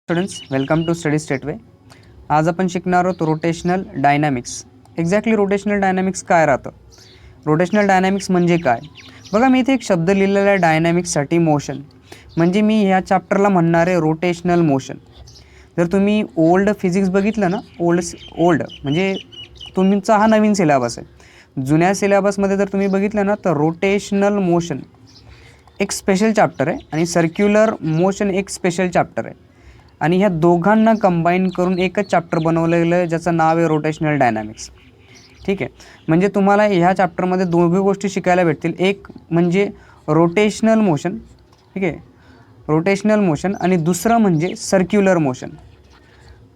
Students, welcome to study Stateway. आज आपण शिकणार आहोत rotational dynamics. Exactly rotational dynamics काय राहतं, रोटेशनल डायनॅमिक्स म्हणजे काय. बघा, मी इथे एक शब्द लिहिलेला आहे डायनॅमिक्ससाठी, मोशन. म्हणजे मी ह्या चॅप्टरला म्हणणार आहे रोटेशनल मोशन. जर तुम्ही ओल्ड फिजिक्स बघितलं ना, ओल्ड म्हणजे तुमचा हा नवीन सिलेबस आहे. जुन्या सिलेबसमध्ये जर तुम्ही बघितलं ना, तर रोटेशनल मोशन एक स्पेशल चॅप्टर आहे आणि सर्क्युलर मोशन एक स्पेशल चॅप्टर आहे. आणि ह्या दोघांना कंबाईन करून एकच चॅप्टर बनवलेलं आहे, ज्याचं नाव आहे रोटेशनल डायनॅमिक्स. ठीक आहे, म्हणजे तुम्हाला ह्या चॅप्टरमध्ये दोघी गोष्टी शिकायला भेटतील. एक म्हणजे रोटेशनल मोशन, ठीक आहे, रोटेशनल मोशन, आणि दुसरं म्हणजे सर्क्युलर मोशन.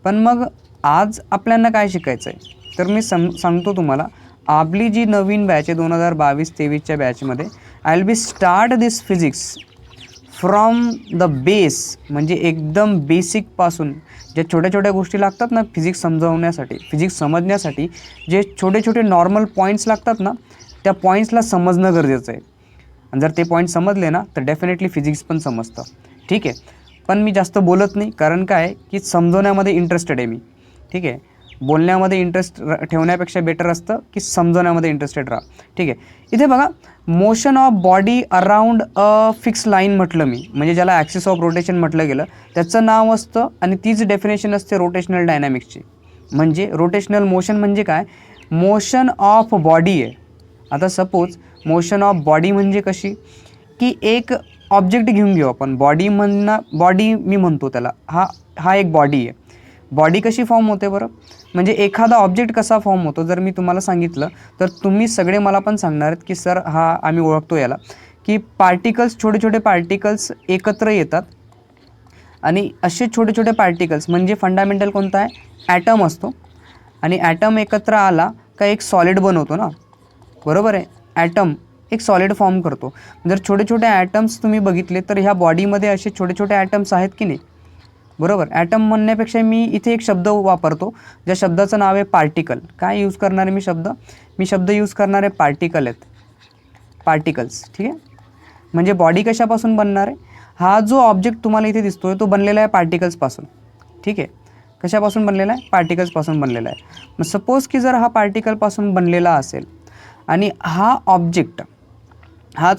पण मग आज आपल्याला काय शिकायचं आहे, तर मी सांगतो तुम्हाला. आपली जी नवीन बॅच आहे 2022-23च्या बॅचमध्ये, I will be start this physics from the base, म्हणजे एकदम बेसिकपासून. ज्या छोट्या छोट्या गोष्टी लागतात ना फिजिक्स समजवण्यासाठी, फिजिक्स समजण्यासाठी जे छोटे छोटे नॉर्मल पॉईंट्स लागतात ना, त्या पॉईंट्सला समजणं गरजेचं आहे. आणि जर ते पॉईंट समजले ना, तर डेफिनेटली फिजिक्स पण समजतं. ठीक आहे, पण मी जास्त बोलत नाही, कारण काय की समजवण्यामध्ये इंटरेस्टेड आहे मी. ठीक आहे, बोलण्यामध्ये इंटरेस्ट ठेवण्यापेक्षा बेटर असतं की समजवण्यामध्ये इंटरेस्टेड राहा. ठीक आहे, इथे बघा, motion of body around a fix line म्हटलं मी, म्हणजे ज्याला ॲक्सिस ऑफ रोटेशन म्हटलं गेलं, त्याचं नाव असतं आणि तीच डेफिनेशन असते रोटेशनल डायनॅमिक्सची. म्हणजे रोटेशनल मोशन म्हणजे काय, मोशन ऑफ बॉडी आहे. आता सपोज मोशन ऑफ बॉडी म्हणजे कशी, की एक ऑब्जेक्ट घेऊन घेऊ आपण. बॉडी मी म्हणतो त्याला, हा एक बॉडी आहे. बॉडी कशी फॉर्म होते बरं, म्हणजे एखादा ऑब्जेक्ट कसा फॉर्म होतो जर मी तुम्हाला सांगितलं, तर तुम्ही सगळे मला पण सांगणार आहेत की सर हा आम्ही ओळखतो याला, की पार्टिकल्स, छोटे छोटे पार्टिकल्स एकत्र येतात. आणि असे छोटे छोटे पार्टिकल्स म्हणजे फंडामेंटल कोणता आहे, ॲटम असतो. आणि ॲटम एकत्र आला का एक सॉलिड बनवतो ना, बरोबर आहे. ॲटम एक सॉलिड फॉर्म करतो. जर छोटे छोटे ॲटम्स तुम्ही बघितले तर ह्या बॉडीमध्ये असे छोटे छोटे ॲटम्स आहेत की नाही, बरोबर. ॲटम म्हणण्यापेक्षा मी इथे एक शब्द वापरतो, ज्या शब्दाचं नाव आहे पार्टिकल. काय यूज करणार आहे मी शब्द यूज करणार आहे पार्टिकल आहेत, पार्टिकल्स. ठीक आहे, म्हणजे बॉडी कशापासून बनणार आहे, हा जो ऑब्जेक्ट तुम्हाला इथे दिसतोय तो बनलेला आहे पार्टिकल्सपासून. ठीक आहे, कशापासून बनलेला आहे, पार्टिकल्सपासून बनलेला आहे. मग सपोज की जर हा पार्टिकलपासून बनलेला असेल आणि हाच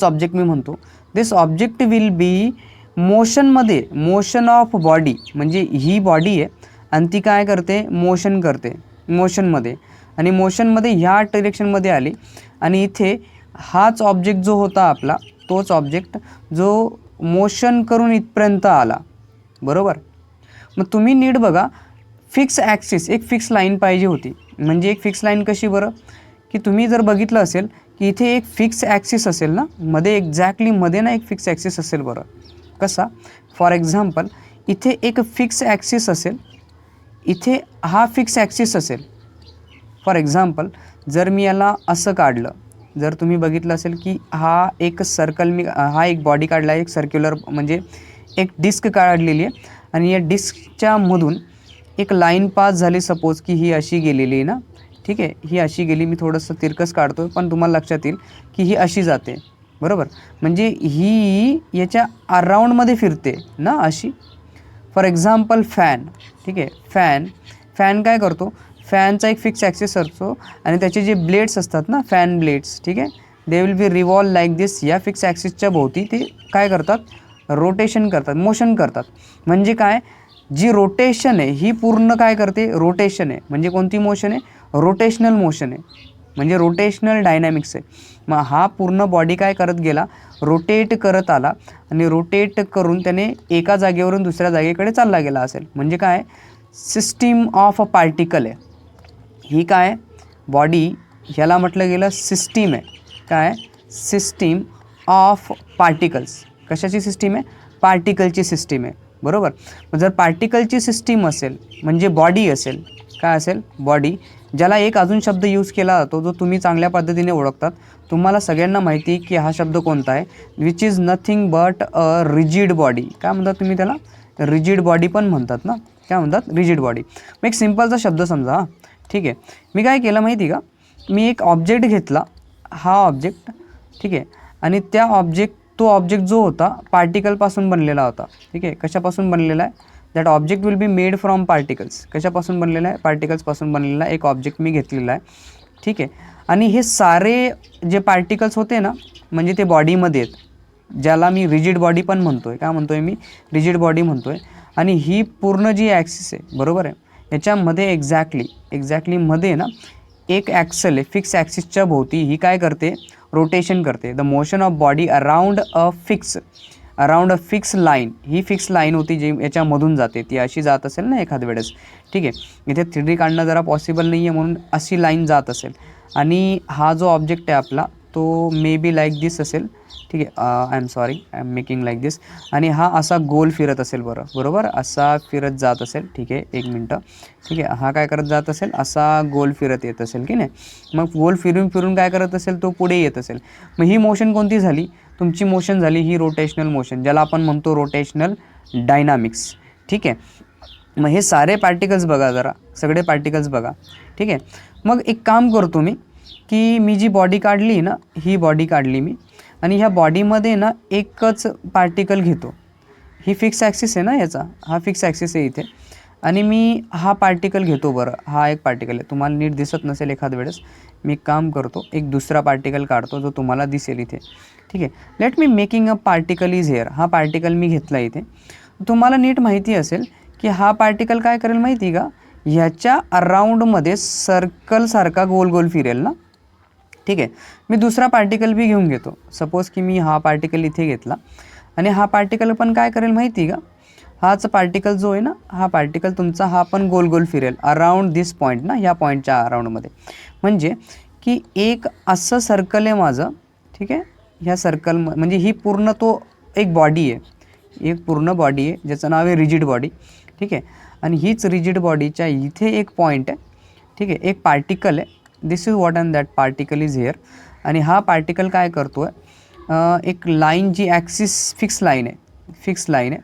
ऑब्जेक्ट मी म्हणतो, दिस ऑब्जेक्ट विल बी मोशनमध्ये, मोशन ऑफ बॉडी, म्हणजे ही बॉडी आहे आणि ती काय करते, मोशन करते मोशनमध्ये. आणि मोशनमध्ये ह्या डिरेक्शनमध्ये आली आणि इथे हाच ऑब्जेक्ट जो होता आपला, तोच ऑब्जेक्ट जो मोशन करून इथपर्यंत आला, बरोबर. मग तुम्ही नीट बघा, फिक्स ॲक्सिस, एक फिक्स लाईन पाहिजे होती. म्हणजे एक फिक्स लाईन कशी बरं, की तुम्ही जर बघितलं असेल की इथे एक फिक्स ॲक्सिस असेल ना मध्ये, एक्झॅक्टली मध्ये ना एक फिक्स ॲक्सिस असेल. बरं, कसा, फॉर एक्झाम्पल इथे एक फिक्स ॲक्सिस असेल, इथे हा फिक्स ॲक्सिस असेल. फॉर एक्झाम्पल जर मी याला असं काढलं, जर तुम्ही बघितलं असेल की हा एक सर्कल, हा एक बॉडी काढला आहे, एक सर्क्युलर म्हणजे एक डिस्क काढलेली आहे आणि या डिस्कच्या मधून एक लाईन पास झाली. सपोज की ही अशी गेलेली आहे ना, ठीक आहे, ही अशी गेली. मी थोडंसं तिरकस काढतो पण तुम्हाला लक्षात येईल की ही अशी जाते, बरोबर. म्हणजे ही याच्या अराउंडमध्ये फिरते ना अशी. फॉर एक्झाम्पल फॅन, ठीक आहे, फॅन काय करतो, फॅनचा एक फिक्स ॲक्सिस असतो आणि त्याचे जे ब्लेड्स असतात ना, फॅन ब्लेड्स, ठीक आहे, they will be revolve like this. या फिक्स ॲक्सिसच्या भोवती ते काय करतात, रोटेशन करतात, मोशन करतात. म्हणजे काय, जी रोटेशन आहे ही पूर्ण काय करते, रोटेशन आहे. म्हणजे कोणती मोशन आहे, रोटेशनल मोशन आहे, म्हणजे रोटेशनल डायनॅमिक्स आहे. मग हा पूर्ण बॉडी काय करत गेला, रोटेट करत आला आणि रोटेट करून त्याने एका जागेवरून दुसऱ्या जागेकडे चालला गेला असेल. म्हणजे काय, सिस्टीम ऑफ अ पार्टिकल आहे ही. काय, बॉडी ह्याला म्हटलं गेलं सिस्टीम आहे. काय, सिस्टीम ऑफ पार्टिकल्स. कशाची सिस्टीम आहे, पार्टिकलची सिस्टीम आहे, बरोबर. मग जर पार्टिकलची सिस्टीम असेल म्हणजे बॉडी असेल, काय असेल, बॉडी. ज्याला एक अजून शब्द यूज केला जातो जो तुम्ही चांगल्या पद्धतीने ओळखतात, तुम्हाला सगळ्यांना माहिती की हा शब्द कोणता आहे, which is nothing but a rigid body. काय म्हणतात तुम्ही त्याला, रिजिड बॉडी पण म्हणतात ना, काय म्हणतात, रिजिड बॉडी. मग एक सिम्पलचा शब्द समजा, ठीक आहे. मी काय केलं माहिती का, मी एक ऑब्जेक्ट घेतला, हा ऑब्जेक्ट, ठीक आहे, आणि तो ऑब्जेक्ट जो होता पार्टिकलपासून बनलेला होता. ठीक आहे, कशापासून बनलेला आहे, that object will be made from particles. कशापासून बनलेला आहे? पार्टिकल्सपासून बनलेला एक ऑब्जेक्ट मी घेतलेला आहे. ठीक आहे. आणि हे सारे जे पार्टिकल्स होते ना, म्हणजे ते बॉडीमध्ये आहेत, ज्याला मी रिजिड बॉडी पण म्हणतो आहे. काय म्हणतो आहे मी? रिजिड बॉडी म्हणतो आहे. आणि ही पूर्ण जी ॲक्सिस आहे, बरोबर आहे, याच्यामध्ये एक्झॅक्टली मध्ये ना एक ॲक्सल आहे. फिक्स ॲक्सिसच्या भोवती ही काय करते? रोटेशन करते. The motion of body around a fix line. He fix line होती जी याच्यामधून जाते, ती अशी जात असेल ना एखाद वेळेस. ठीक आहे. इथे 3D काढणं जरा पॉसिबल नाही आहे, म्हणून अशी लाईन जात असेल. आणि हा जो ऑब्जेक्ट आहे आपला तो मे बी लाईक दिस असेल. ठीक आहे. आय एम मेकिंग लाईक दिस. आणि हा असा गोल फिरत असेल. बरोबर असा फिरत जात असेल. ठीक आहे. एक मिनटं. ठीक आहे. हा काय करत जात असेल? असा गोल फिरत येत असेल की नाही. मग गोल फिरून काय करत असेल? तो पुढे येत असेल. मग ही मोशन कोणती झाली? तुमची मोशन झाली ही रोटेशनल मोशन, ज्याला आपण म्हणतो रोटेशनल डायनामिक्स. ठीक आहे. मग हे सारे पार्टिकल्स बघा, जरा सगळे पार्टिकल्स बघा. ठीक आहे. मग एक काम करतो मी, की मी जी बॉडी काढली ना, ही बॉडी काढली मी, आणि ह्या बॉडीमध्ये ना एकच पार्टिकल घेतो. ही फिक्स ॲक्सिस आहे ना याचा, हा फिक्स ॲक्सिस आहे इथे. आणि मी हा पार्टिकल घेतो. बरं, हा एक पार्टिकल आहे, तुम्हाला नीट दिसत नसेल एखाद वेळेस. मी एक काम करतो, एक दुसरा पार्टिकल काढतो जो तुम्हाला दिसेल इथे. ठीक आहे. Let me making a particle is hair. हा पार्टिकल मी घेतला इथे. तुम्हाला नीट माहिती असेल की हा पार्टिकल काय करेल माहिती का? ह्याच्या अराउंडमध्ये सर्कलसारखा गोल गोल फिरेल ना. ठीक आहे. मी दुसरा पार्टिकल बी घेऊन घेतो. सपोज की मी हा पार्टिकल इथे घेतला, आणि हा पार्टिकल पण काय करेल माहिती का? हाच पार्टिकल जो आहे ना, हा पार्टिकल तुमचा हा पण गोल गोल फिरेल अराउंड दिस पॉईंट ना, ह्या पॉईंटच्या अराउंडमध्ये. म्हणजे की एक असं सर्कल आहे माझं. ठीक आहे. ह्या सर्कल म्हणजे ही पूर्ण तो एक बॉडी आहे, एक पूर्ण बॉडी आहे ज्याचं नाव आहे रिजिड बॉडी. ठीक आहे. आणि हीच रिजिड बॉडीच्या इथे एक पॉईंट आहे. ठीक आहे. एक पार्टिकल आहे. This is what and that particle is here. आणि हा पार्टिकल काय करतो आहे? एक लाईन जी ॲक्सिस फिक्स लाईन आहे,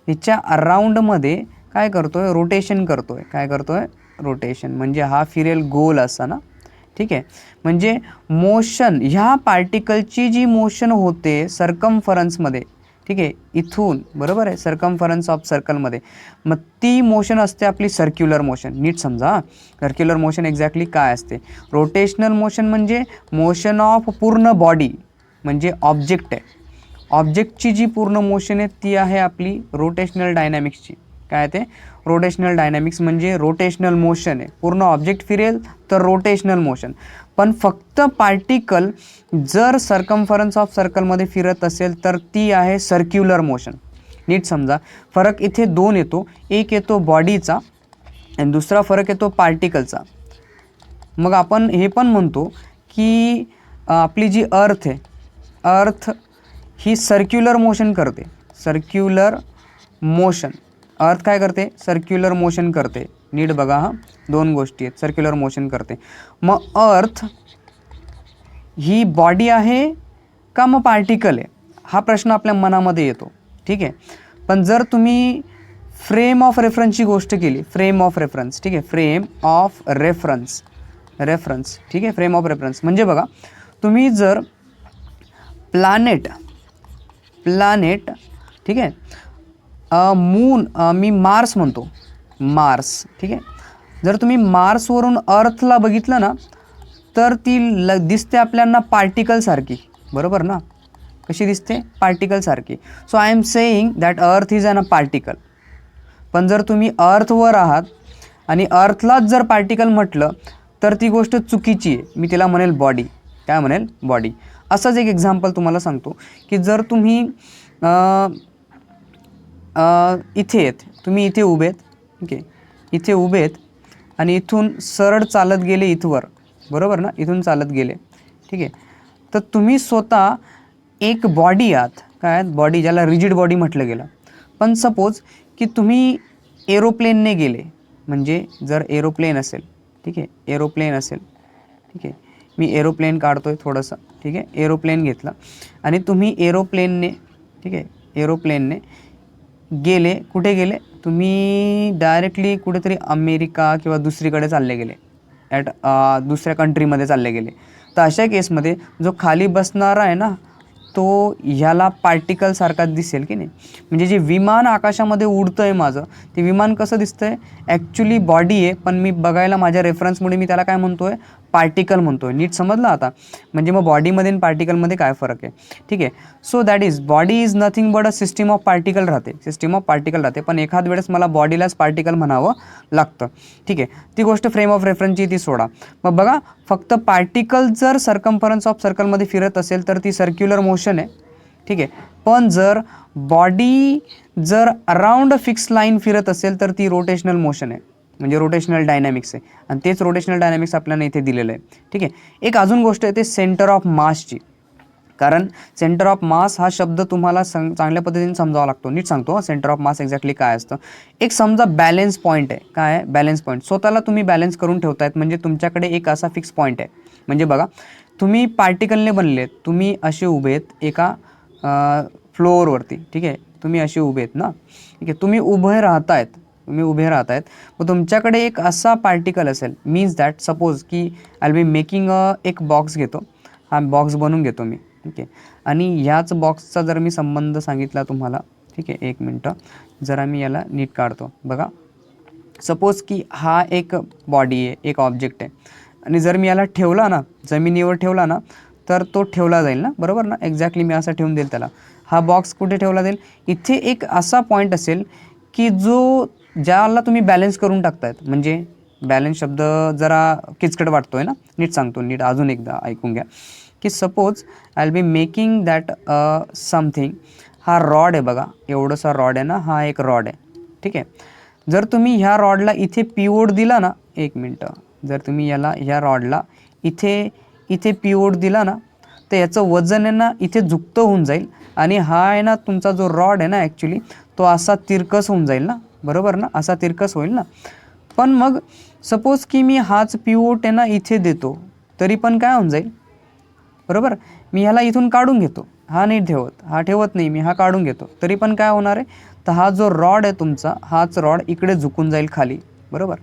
ह्याच्या अराउंडमध्ये काय करतो आहे? रोटेशन करतो आहे. काय करतो आहे? रोटेशन. म्हणजे हा फिरेल गोल असा ना. ठीक आहे. म्हणजे मोशन, ह्या पार्टिकलची जी मोशन होते सर्कम्फरन्समध्ये, ठीक आहे, इथून, बरोबर आहे, सर्कम्फरन्स ऑफ सर्कलमध्ये, मग ती मोशन असते आपली सर्क्युलर मोशन. नीट समजा, सर्क्युलर मोशन एक्झॅक्टली काय असते? रोटेशनल मोशन म्हणजे मोशन ऑफ पूर्ण बॉडी, म्हणजे ऑब्जेक्ट आहे. ऑब्जेक्टची जी पूर्ण मोशन आहे ती आहे आपली रोटेशनल डायनॅमिक्सची. काय ते? रोटेशनल डायनॅमिक्स म्हणजे रोटेशनल मोशन आहे. पूर्ण ऑब्जेक्ट फिरेल तर रोटेशनल मोशन. पण फक्त पार्टिकल जर सर्कम्फरन्स ऑफ सर्कलमध्ये फिरत असेल तर ती आहे सर्क्युलर मोशन. नीट समजा, फरक इथे दोन येतो. एक येतो बॉडीचा आणि दुसरा फरक येतो पार्टिकलचा. मग आपण हे पण म्हणतो की आपली जी अर्थ आहे, अर्थ ही सर्क्युलर मोशन करते. सर्क्युलर मोशन, अर्थ काय करते? सर्क्युलर मोशन करते. नीट बघा, हा दोन गोष्टी आहेत. सर्क्युलर मोशन करते. मग अर्थ ही बॉडी आहे का मग पार्टिकल आहे, हा प्रश्न आपल्या मनामध्ये येतो. ठीक आहे. पण जर तुम्ही फ्रेम ऑफ रेफरन्सची गोष्ट केली, फ्रेम ऑफ रेफरन्स, ठीक आहे, फ्रेम ऑफ रेफरन्स, ठीक आहे, फ्रेम ऑफ रेफरन्स म्हणजे बघा, तुम्ही जर प्लॅनेट, ठीक आहे, मून, मी मार्स म्हणतो, मार्स. ठीक आहे. जर तुम्ही मार्सवरून अर्थला बघितलं ना, तर ती दिसते आपल्याला पार्टिकलसारखी. बरोबर ना? कशी दिसते? पार्टिकलसारखी. So I am saying that earth is a particle. पण जर तुम्ही अर्थवर आहात आणि अर्थलाच जर पार्टिकल म्हटलं तर ती गोष्ट चुकीची आहे. मी तिला म्हणेल बॉडी. काय म्हणेल? बॉडी. असंच एक एक्झाम्पल तुम्हाला सांगतो की जर तुम्ही इथे आहेत, तुम्ही इथे उभे आहेत. ठीक आहे. इथे उभे आहेत आणि इथून सरळ चालत गेले इथवर. बरोबर ना? इथून चालत गेले. ठीक आहे. तर तुम्ही स्वतः एक बॉडी आहात. काय? बॉडी, ज्याला रिजिड बॉडी म्हटलं गेलं. पण सपोज की तुम्ही एरोप्लेनने गेले, म्हणजे जर एरोप्लेन असेल, ठीक आहे, एरोप्लेन असेल, ठीक आहे, मी एरोप्लेन काढतो आहे थोडंसं. ठीक आहे. एरोप्लेन घेतलं आणि तुम्ही एरोप्लेनने, ठीक आहे, एरोप्लेनने गेले. कुठे गेले? तुम्ही डायरेक्टली कुठेतरी अमेरिका किंवा दुसरीकडे चालले गेले, दुसऱ्या कंट्रीमध्ये चालले गेले. तर अशा केसमध्ये जो खाली बसणारा आहे ना, तो ह्याला पार्टिकलसारखाच दिसेल की नाही. म्हणजे जे विमान आकाशामध्ये उडतं आहे माझं, ते विमान कसं दिसतं आहे, ॲक्च्युली बॉडी आहे, पण मी बघायला माझ्या रेफरन्समुळे मी त्याला काय म्हणतो आहे, पार्टिकल म्हणतो आहे. नीट समजलं आता. म्हणजे मग बॉडीमध्ये आणि पार्टिकलमध्ये काय फरक आहे. ठीक आहे. So that is body is nothing but a system of particle राहते, सिस्टीम ऑफ पार्टिकल राहते. पण एखाद वेळेस मला बॉडीलाच पार्टिकल म्हणावं लागतं. ठीक आहे. ती गोष्ट फ्रेम ऑफ रेफरन्सची ती सोडा. मग बघा, फक्त पार्टिकल जर सर्कम्फरन्स ऑफ सर्कलमध्ये फिरत असेल तर ती सर्क्युलर मोशन आहे. ठीक आहे. पण जर बॉडी जर अराउंड फिक्स लाईन फिरत असेल तर ती रोटेशनल मोशन आहे, म्हणजे रोटेशनल डायनॅमिक्स आहे. आणि तेच रोटेशनल डायनॅमिक्स आपल्याला इथे दिलेलं आहे. ठीक आहे. एक अजून गोष्ट आहे ते सेंटर ऑफ मासची. कारण सेंटर ऑफ मास हा शब्द तुम्हाला चांगल्या पद्धतीने समजावा लागतो. नीट सांगतो, सेंटर ऑफ मास एक्झॅक्टली काय असतं. एक समजा बॅलेन्स पॉईंट आहे. काय आहे बॅलेन्स पॉईंट? स्वतःला तुम्ही बॅलेन्स करून ठेवतायत, म्हणजे तुमच्याकडे एक असा फिक्स पॉईंट आहे. म्हणजे बघा, तुम्ही पार्टिकलने बनले, तुम्ही असे उभे आहेत एका फ्लोअरवरती. ठीक आहे. तुम्ही असे उभे आहेत ना. ठीक आहे. तुम्ही उभे राहतायत. मग तुमच्याकडे एक असा पार्टिकल असेल, मीन्स दॅट सपोज की आय बी मेकिंग एक बॉक्स घेतो. हा बॉक्स बनवून घेतो मी. ठीक आहे. आणि ह्याच बॉक्सचा जर मी संबंध सांगितला तुम्हाला, ठीक आहे, एक मिनटं, जरा मी याला नीट काढतो. बघा, सपोज की हा एक बॉडी आहे, एक ऑब्जेक्ट आहे. आणि जर मी याला ठेवला ना, जमिनीवर ठेवला ना, तर तो ठेवला जाईल ना, बरोबर ना. एक्झॅक्टली मी असा ठेवून देईल त्याला. हा बॉक्स कुठे ठेवला जाईल? इथे एक असा पॉईंट असेल की ज्याला तुम्ही बॅलन्स करून टाकतायत. म्हणजे बॅलन्स शब्द जरा किचकट वाटतोय ना. नीट सांगतो, नीट अजून एकदा ऐकून घ्या. की suppose I will be making that something. हा रॉड आहे बघा, एवढंसा रॉड आहे ना, हा एक रॉड आहे. ठीक आहे. जर तुम्ही ह्या रॉडला इथे पिवोट दिला ना, एक मिनटं, जर तुम्ही याला ह्या रॉडला इथे पिवोट दिला ना, तर याचं वजन आहे ना इथे झुकतं होऊन जाईल. आणि हा आहे ना तुमचा जो रॉड आहे ना, ॲक्च्युली तो असा तिरकस होऊन जाईल ना, बरोबर ना, असा तिरकस होईल ना. पण मग सपोज की मी हाच पिवोट आहे ना इथे देतो, तरी पण काय होऊन जाईल, बरोबर. मी ह्याला इथून काढून घेतो, हा नाही ठेवत नाही मी, हा काढून घेतो, तरी पण काय होणार आहे, तर हा जो रॉड आहे तुमचा, हाच रॉड इकडे झुकून जाईल खाली, बरोबर.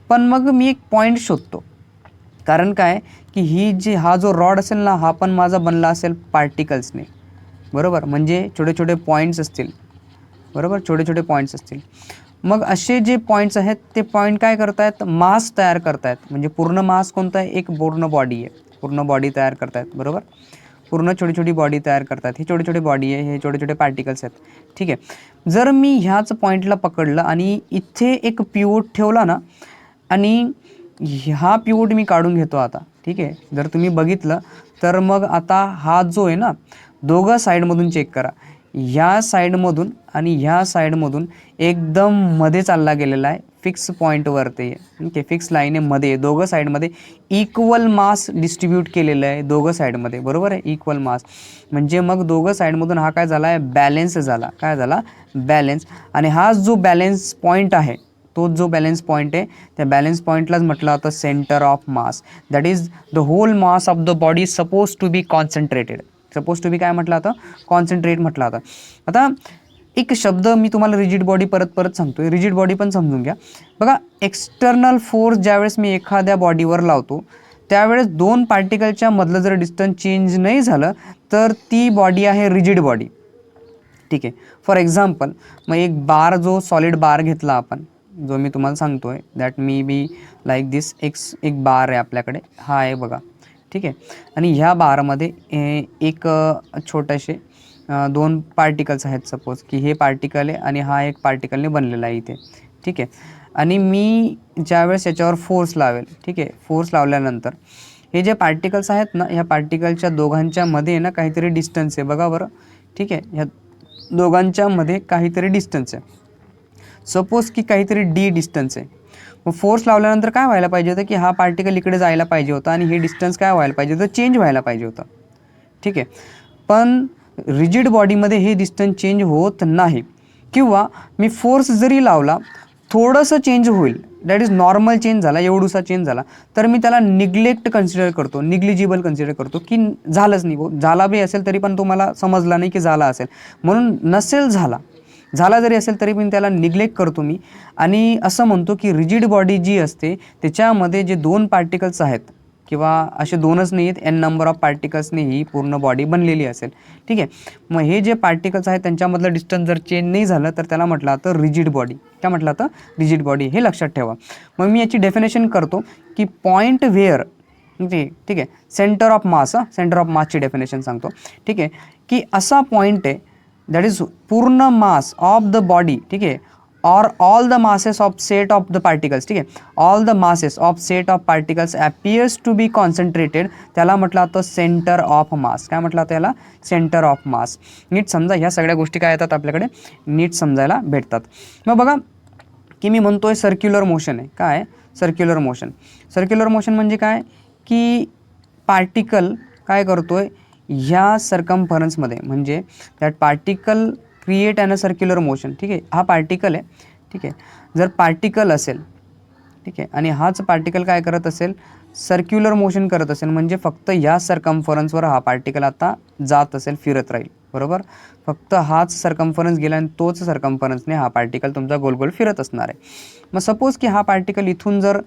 पण मग मी एक पॉईंट शोधतो. कारण काय की हा जो रॉड असेल ना, हा पण माझा बनला असेल पार्टिकल्सने, बरोबर. म्हणजे छोटे छोटे पॉईंट्स असतील, बरोबर, छोटे छोटे पॉईंट्स असतील. मग असे जे पॉईंट्स आहेत ते पॉईंट काय करतायत, मास तयार करतायत. म्हणजे पूर्ण मास कोणता आहे, एक पूर्ण बॉडी आहे, पूर्ण बॉडी तयार करतायत, बरोबर. पूर्ण छोटी छोटी बॉडी तयार करतात. ही छोटी छोटी बॉडी आहे, हे छोटे छोटे पार्टिकल्स आहेत. ठीक आहे. जर मी ह्याच पॉईंटला पकडलं आणि इथे एक पिवोट ठेवला ना, आणि हा पिवोट मी काढून घेतो आता. ठीक आहे. जर तुम्ही बघितलं तर मग आता हा जो आहे ना, दोघं साईडमधून चेक करा. ह्या साईडमधून आणि ह्या साईडमधून एकदम मध्ये चालला गेलेला आहे, फिक्स पॉईंटवरती आहे. ठीक आहे. फिक्स लाईन आहे मध्ये, दोघं साईडमध्ये इक्वल मास डिस्ट्रीब्यूट केलेलं आहे दोघं साईडमध्ये, बरोबर आहे, इक्वल मास. म्हणजे मग दोघं साईडमधून हा काय झाला आहे, बॅलेन्स झाला. काय झाला, बॅलेन्स. आणि हा जो बॅलेन्स पॉईंट आहे, तो जो बॅलेन्स पॉईंट आहे, त्या बॅलेन्स पॉईंटलाच म्हटलं जातं centre of mass. That is the whole mass of the body suppose to be concentrated. Suppose to be काय म्हटलं जातं, कॉन्सन्ट्रेट म्हटलं जातं. आता एक शब्द मी तुम्हाला रिजिड बॉडी परत सांगतोय. रिजिड बॉडी पण समजून घ्या. बघा, एक्सटर्नल फोर्स ज्यावेळेस मी एखाद्या बॉडीवर लावतो, त्यावेळेस दोन पार्टिकलच्या मधलं जर डिस्टन्स चेंज नाही झालं तर ती बॉडी आहे रिजिड बॉडी. ठीक आहे. फॉर एक्झाम्पल, मग एक बार, जो सॉलिड बार घेतला आपण, जो मी तुम्हाला सांगतोय, दॅट मी बी लाईक दिस. एक बार आहे आपल्याकडे, हा आहे बघा. ठीक आहे. आणि ह्या बारमध्ये एक छोटेसे दोन पार्टिकल्स आहेत. सपोज की हे पार्टिकल आहे आणि हा एक पार्टिकलने बनलेला आहे इथे. ठीक आहे. आणि मी ज्यावेळेस याच्यावर फोर्स लावेल, ठीक आहे, फोर्स लावल्यानंतर हे जे पार्टिकल्स आहेत ना, ह्या पार्टिकलच्या दोघांच्या मध्ये ना काहीतरी डिस्टन्स आहे, बघा बरं. ठीक आहे. ह्या दोघांच्या मध्ये काहीतरी डिस्टन्स आहे. सपोज की काहीतरी डी डिस्टन्स आहे. मग फोर्स लावल्यानंतर काय व्हायला पाहिजे होतं, की हा पार्टिकल इकडे जायला पाहिजे होता आणि हे डिस्टन्स काय व्हायला पाहिजे होतं, चेंज व्हायला पाहिजे होतं. ठीक आहे. पण रिजिड बॉडीमध्ये हे डिस्टन्स चेंज होत नाही. किंवा मी फोर्स जरी लावला, थोडंसं चेंज होईल, दॅट इज नॉर्मल चेंज झाला, एवढूसा चेंज झाला, तर मी त्याला निग्लेक्ट कन्सिडर करतो, निग्लिजिबल कन्सिडर करतो, की झालंच नाही. झाला बी असेल तरी पण तुम्हाला समजला नाही की झाला असेल, म्हणून नसेल झाला जरी असेल तरी पण त्याला निग्लेक्ट करतो मी. आणि असं म्हणतो की रिजिड बॉडी जी असते त्याच्यामध्ये जे दोन पार्टिकल्स आहेत, किंवा असे दोनच नाही आहेत, एन नंबर ऑफ पार्टिकल्सने ही पूर्ण बॉडी बनलेली असेल. ठीक आहे. मग हे जे पार्टिकल्स आहेत त्यांच्यामधलं डिस्टन्स जर चेंज नाही झालं तर त्याला म्हटलं जातं रिजिड बॉडी. काय म्हटलं जातं? Rigid body. हे लक्षात ठेवा. मग मी याची डेफिनेशन करतो की पॉईंट व्हेअर, ठीक आहे, centre of mass, centre of मासची डेफिनेशन सांगतो. ठीक आहे, की असा पॉईंट आहे दॅट इज पूर्ण मास ऑफ द बॉडी. ठीक आहे, or all the masses of set of the particles. ठीक आहे, all the masses of set of particles appears to be concentrated. त्याला म्हटलं जातं सेंटर ऑफ मास. काय म्हटलं जातं याला? सेंटर ऑफ मास. नीट समजा, ह्या सगळ्या गोष्टी काय येतात आपल्याकडे, नीट समजायला भेटतात. मग बघा की मी म्हणतोय सर्क्युलर मोशन आहे. काय? Circular motion. सर्क्युलर मोशन म्हणजे काय की पार्टिकल काय करतोय ह्या सर्कम्फरन्समध्ये, म्हणजे that particle create an a circular motion. ठीक आहे, हा पार्टिकल आहे. ठीक आहे, जर पार्टिकल असेल, ठीक आहे, आणि हाच पार्टिकल काय करत असेल, सर्क्युलर मोशन करत असेल, म्हणजे फक्त ह्या सर्कम्फरन्सवर हा पार्टिकल आता जात असेल, फिरत राहील. बरोबर, फक्त हाच सर्कम्फरन्स गेला आणि तोच सर्कम्फरन्सने हा पार्टिकल तुमचा गोल गोल फिरत असणार आहे. मग सपोज की हा पार्टिकल इथून जर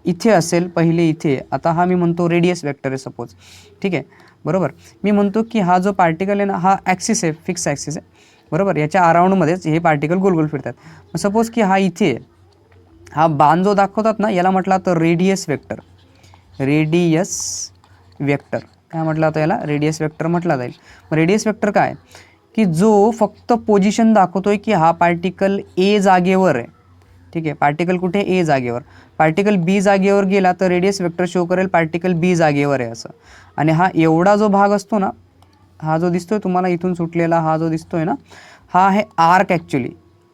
इथे असेल, पहिले इथे, आता हा मी म्हणतो रेडियस वेक्टर आहे सपोज. ठीक आहे, बरोबर, मी म्हणतो की हा जो पार्टिकल आहे ना, हा ॲक्सिस आहे, फिक्स ॲक्सिस आहे. बरोबर, याच्या अराउंडमध्येच हे पार्टिकल गोल गोल फिरतात. मग सपोज की हा इथे आहे, हा बाण जो दाखवतात ना, याला म्हटलं तर रेडियस वेक्टर. रेडियस वेक्टर काय म्हटलं तर याला? रेडियस वेक्टर म्हटला जाईल. मग रेडियस वेक्टर काय की जो फक्त पोझिशन दाखवतोय की हा पार्टिकल ए जागेवर आहे. ठीक आहे, पार्टिकल कुठे? ए जागेवर. पार्टिकल बी जागेवर गेला तर रेडियस वेक्टर शो करेल पार्टिकल बी जागेवर आहे असं. आणि हा एवढा जो भाग असतो ना, हा जो दिसतोय तुम्हाला इथून सुटलेला, हा जो दिसतोय ना, हा आहे आर्क. ॲक्च्युली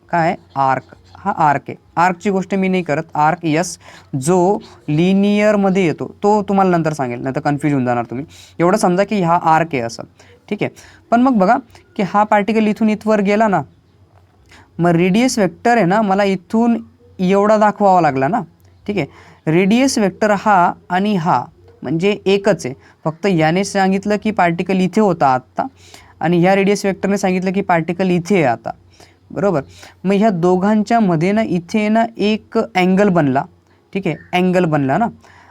काय आहे? आर्क. हा आर्क आहे. आर्कची गोष्ट मी नाही करत. आर्क यस, जो लिनियरमध्ये येतो तो तुम्हाला नंतर सांगेल, नाही तर कन्फ्यूज होऊन जाणार तुम्ही. एवढं समजा की हा आर्क आहे असं. ठीक आहे, पण मग बघा की हा पार्टिकल इथून इथवर गेला ना, मग रेडियस वेक्टर आहे ना, मला इथून एवढा दाखवावा लागला ना. ठीक आहे, रेडियस वेक्टर हा आणि हा म्हणजे एकच आहे. फक्त याने सांगितलं की पार्टिकल इथे होता आत्ता, आणि ह्या रेडियस वेक्टरने सांगितलं की पार्टिकल इथे आहे आता. बरोबर, मग ह्या दोघांच्या मध्ये ना इथे ना एक अँगल बनला. ठीक आहे, अँगल बनला ना,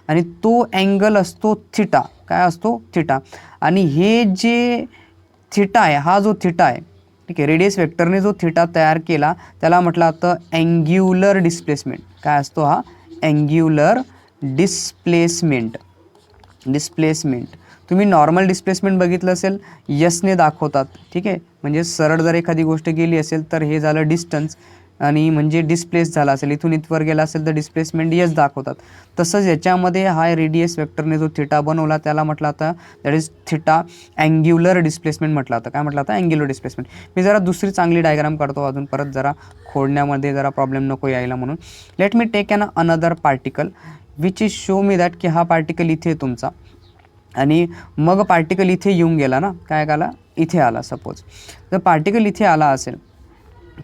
आणि तो अँगल असतो थिटा. काय असतो? थिटा. आणि हे जे थिटा आहे, हा जो थिटा आहे, ठीक आहे, रेडियस वेक्टरने जो थिटा तयार केला त्याला म्हटलं जातं अँग्युलर डिस्प्लेसमेंट. काय असतो हा? Angular displacement. डिस्प्लेसमेंट तुम्ही नॉर्मल डिस्प्लेसमेंट बघितलं असेल, यसने दाखवतात. ठीक आहे, म्हणजे सरळ जर एखादी गोष्ट गेली असेल तर हे झालं डिस्टन्स, आणि म्हणजे डिस्प्लेस झाला असेल, इथून इथवर गेला असेल तर डिस्प्लेसमेंट यस दाखवतात. तसंच याच्यामध्ये हा रेडियस वेक्टरने जो थिटा बनवला त्याला म्हटलं आता that is theta angular displacement म्हटलं जातं. काय म्हटलं आता? Angular displacement. मी जरा दुसरी चांगली डायग्राम काढतो अजून, परत जरा खोडण्यामध्ये जरा प्रॉब्लेम नको यायला म्हणून. Let me take an another particle which is show me that की हा पार्टिकल इथे तुमचा, आणि मग पार्टिकल इथे येऊन गेला ना, काय आला? इथे आला. सपोज जर पार्टिकल इथे आला असेल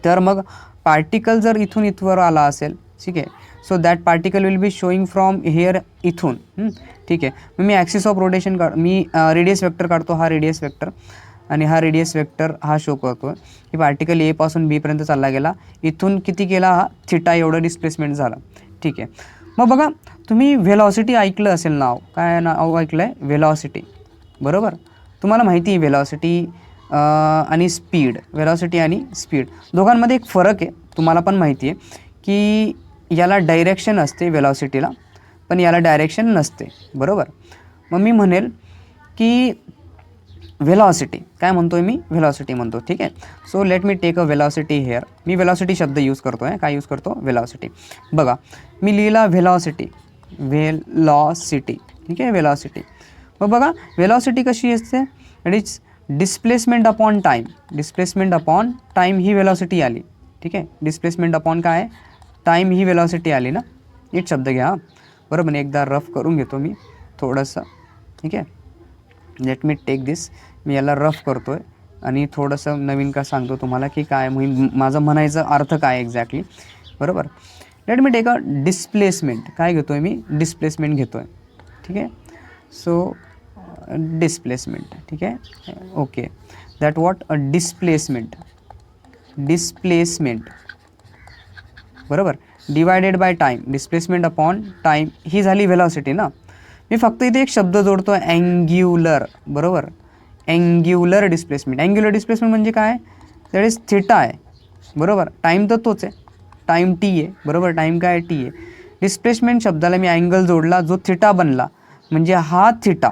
तर मग पार्टिकल जर इथून इथवर आला असेल, ठीक आहे, so that particle will be showing from here इथून. ठीक आहे, मग मी ॲक्सिस ऑफ रोटेशन मी रेडियस वेक्टर काढतो. हा रेडियस वेक्टर, आणि हा रेडियस वेक्टर हा शो करतो की पार्टिकल ए पासून बीपर्यंत चालला गेला, इथून किती गेला? हा थिटा एवढं डिस्प्लेसमेंट झालं. ठीक आहे, मग बघा तुम्ही व्हेलॉसिटी ऐकलं असेल नाव. काय नाव ऐकलं आहे? व्हेलॉसिटी. बरोबर, तुम्हाला माहिती आहे व्हेलॉसिटी आणि स्पीड. व्हेलॉसिटी आणि स्पीड दोघांमध्ये एक फरक आहे, तुम्हाला पण माहिती आहे की याला डायरेक्शन असते व्हेलॉसिटीला, पण याला डायरेक्शन नसते. बरोबर, मग मी म्हणेल की व्हेलॉसिटी काय म्हणतोय मी? व्हेलॉसिटी म्हणतो. ठीक आहे, so let me take a velocity here. मी व्हेलॉसिटी शब्द यूज करतो आहे. काय यूज करतो? व्हेलॉसिटी. बघा मी लिहिला व्हेलॉसिटी. व्हेलॉसिटी. ठीक आहे, व्हेलॉसिटी. मग बघा व्हेलॉसिटी कशी असते? It is displacement upon time. Displacement upon time he velocity आली. ठीक आहे, डिस्प्लेसमेंट अपॉन काय? टाईम ही व्हेलॉसिटी आली ना. एक शब्द घ्या बरोबर. एकदा रफ करून घेतो मी थोडंसं. ठीक आहे, लेट मी टेक दिस. मी याला रफ करतो आहे आणि थोडंसं नवीन का सांगतो तुम्हाला की काय माझं म्हणायचं अर्थ काय एक्झॅक्टली. बरोबर, let me take a displacement. काय घेतो आहे मी? डिस्प्लेसमेंट घेतो आहे. ठीक आहे, सो डिस्प्लेसमेंट. ठीक आहे, okay, that what? A displacement. Displacement बरोबर, divided by time. Displacement upon time ही झाली व्हेलॉसिटी ना. मी फक्त इथे एक शब्द जोडतो अँग्युलर, बरोबर, अँग्युलर डिस्प्लेसमेंट. अँग्युलर डिस्प्लेसमेंट म्हणजे काय, दॅट इज थिटा आहे, बरोबर. टाईम तर तोच आहे, टाईम टी आहे, बरोबर. टाईम काय टी आहे. डिस्प्लेसमेंट शब्दाला मी अँगल जोडला जो थिटा बनला, म्हणजे हा थिटा,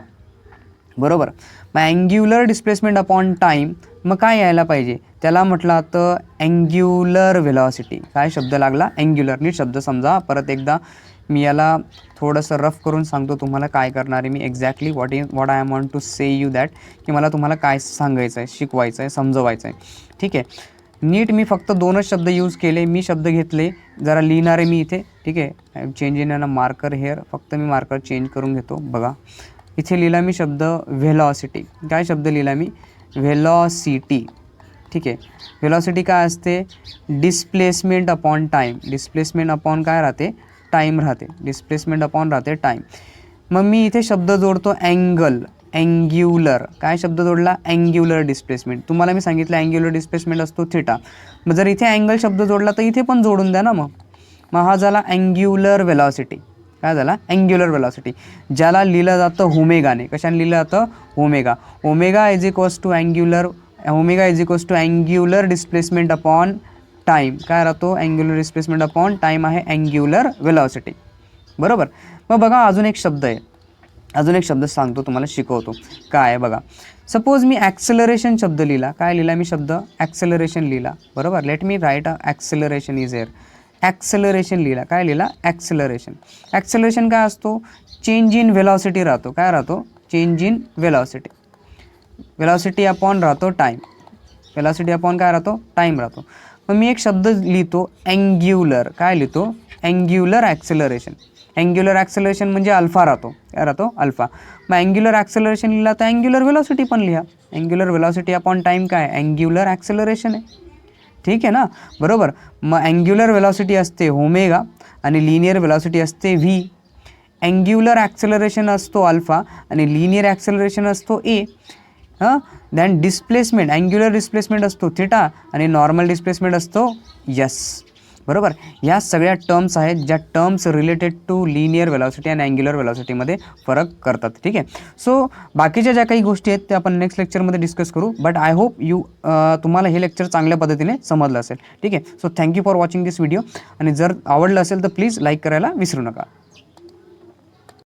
बरोबर. मग अँग्युलर डिस्प्लेसमेंट अपॉन टाईम, मग काय यायला पाहिजे, त्याला म्हटलं तर अँग्युलर व्हेलॉसिटी. काय शब्द लागला, अँग्युलर. नीट शब्द समजा. परत एकदा मी याला थोडंसं रफ करून सांगतो तुम्हाला काय करणार आहे मी exactly what I want to say you that, की मला तुम्हाला काय सांगायचं आहे, शिकवायचं आहे, समजवायचं आहे. ठीक आहे. नीट मी फक्त 2च शब्द यूज केले. मी शब्द घेतले, जरा लिहिणार आहे मी इथे. ठीक आहे. Change in a marker hair, फक्त मी मार्कर चेंज करून घेतो. बघा इथे लिहिला मी शब्द व्हेलॉसिटी. काय शब्द लिहिला मी, व्हेलॉसिटी. ठीक आहे. व्हेलॉसिटी काय असते, displacement upon time. Displacement upon काय राहते, टाईम राहते. डिस्प्लेसमेंट अपॉन राहते टाईम. मग मी इथे शब्द जोडतो अँगल, अँग्युलर. काय शब्द जोडला, अँग्युलर डिस्प्लेसमेंट. तुम्हाला मी सांगितलं अँग्युलर डिस्प्लेसमेंट असतो थिटा. मग जर इथे अँगल शब्द जोडला तर इथे पण जोडून द्या ना. मग हा झाला अँग्युलर व्हेलॉसिटी. काय झाला, अँग्युलर व्हेलॉसिटी, ज्याला लिहिलं जातं ओमेगाने. कशाने लिहिलं जातं, omega. Omega is equals to angular, omega is equals to angular displacement upon time. काय राहतो, अँग्युलर डिस्प्लेसमेंट अपॉन टाईम आहे अँग्युलर व्हेलॉसिटी, बरोबर. मग बघा अजून एक शब्द आहे, अजून एक शब्द सांगतो तुम्हाला, शिकवतो काय आहे. बघा सपोज मी ॲक्सेलरेशन शब्द लिहिला. काय लिहिला मी शब्द, ॲक्सेलरेशन लिहिला, बरोबर. Let me right a acceleration is air. Acceleration लिहिला. काय लिहिला, ॲक्सेलरेशन. ॲक्सेलरेशन काय असतो, चेंज इन व्हेलॉसिटी राहतो. काय राहतो, change in velocity. Velocity upon राहतो टाईम. व्हेलॉसिटी अपॉन काय राहतो, टाईम राहतो. मग मी एक शब्द लिहितो अँग्युलर. काय लिहितो, अँग्युलर ॲक्सेलरेशन. अँग्युलर ॲक्सेलरेशन म्हणजे अल्फा राहतो. काय राहतो, अल्फा. मग अँग्युलर ॲक्सेलरेशन लिहिला तर अँग्युलर व्हेलॉसिटी पण लिहा. अँग्युलर व्हेलॉसिटी अपॉन टाईम काय, अँग्युलर ॲक्सेलरेशन आहे. ठीक आहे ना, बरोबर. मग अँग्युलर व्हेलॉसिटी असते ओमेगा आणि लिनियर व्हेलॉसिटी असते व्ही. अँग्युलर ॲक्सेलरेशन असतो अल्फा आणि लिनियर ॲक्सेलरेशन असतो A. Then displacement, angular displacement असतो थिटा आणि नॉर्मल डिस्प्लेसमेंट असतो यस, बरोबर. या सगळ्या टर्म्स आहेत ज्या terms related to linear velocity आणि अँग्युलर व्हेलॉसिटीमध्ये फरक करतात. ठीक आहे. सो बाकीच्या ज्या काही गोष्टी आहेत त्या आपण नेक्स्ट लेक्चरमध्ये डिस्कस करू. बट आय होप तुम्हाला हे लेक्चर चांगल्या पद्धतीने समजलं असेल. ठीक आहे. So thank you for watching this video. आणि जर आवडलं असेल तर प्लीज लाईक करायला विसरू नका.